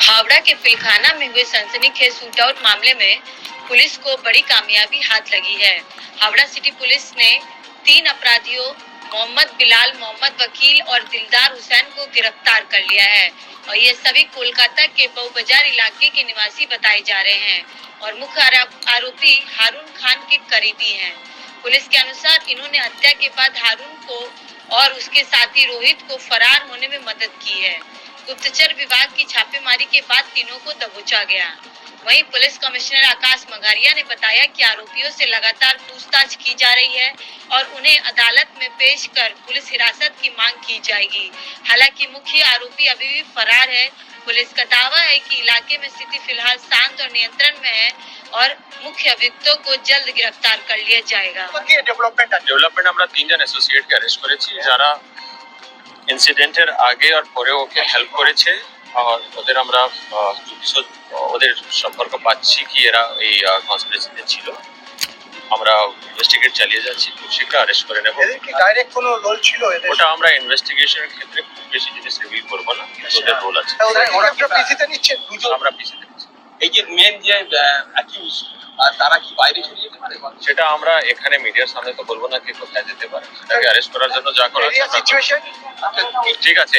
हावड़ा के पिलखाना में हुए सनसनीखेज शूटआउट मामले में पुलिस को बड़ी कामयाबी हाथ लगी है। हावड़ा सिटी पुलिस ने 3 अपराधियों मोहम्मद बिलाल, मोहम्मद वकील और दिलदार हुसैन को गिरफ्तार कर लिया है और ये सभी कोलकाता के बहु बाजार इलाके के निवासी बताए जा रहे हैं और मुख्य आरोपी हारून खान के करीबी हैं। पुलिस के अनुसार इन्होंने हत्या के बाद हारून को और उसके साथी रोहित को फरार होने में मदद की है। गुप्तचर विभाग की छापेमारी के बाद तीनों को दबोचा गया। वहीं पुलिस कमिश्नर आकाश मघारिया ने बताया कि आरोपियों से लगातार पूछताछ की जा रही है और उन्हें अदालत में पेश कर पुलिस हिरासत की मांग की जाएगी। हालांकि मुख्य आरोपी अभी भी फरार है। पुलिस का दावा है कि इलाके में स्थिति फिलहाल शांत और नियंत्रण में है और मुख्य अभियुक्तों को जल्द गिरफ्तार कर लिया जाएगा। डेवलपमेंट আমরা তিনজন অ্যাসোসিয়েটকে অ্যারেস্ট করেছি যারা ইনসিডেন্টের আগে আর পরে ওকে হেল্প করেছে আর ওদের আমরা ওদের সম্পর্ক পাচ্ছি কি এরা এই কনস্পিরেসিতে ছিল। আমরা ইনভেস্টিগেট চালিয়ে যাচ্ছি, খুব শীঘ্র অ্যারেস্ট করে নেব। এদের কি ডাইরেক্ট কোনো রোল ছিল এদের? ওটা আমরা ইনভেস্টিগেশনের ক্ষেত্রে খুব বেশি জিনিস রিভিল করব না, ওদের রোল আছে। ওরা কি পিসিতে নিচ্ছে? আমরা পিসিতে নিচ্ছি। এই যে মেন যে অ্যাকিউজ তারা কি বাইরে চলে যেতে পারে? সেটা আমরা এখানে মিডিয়ার সামনে তো বলবো না কে কোথায় যেতে পারে। সেটাকে অ্যারেস্ট করার জন্য যা করা সিচুয়েশন ঠিক আছে।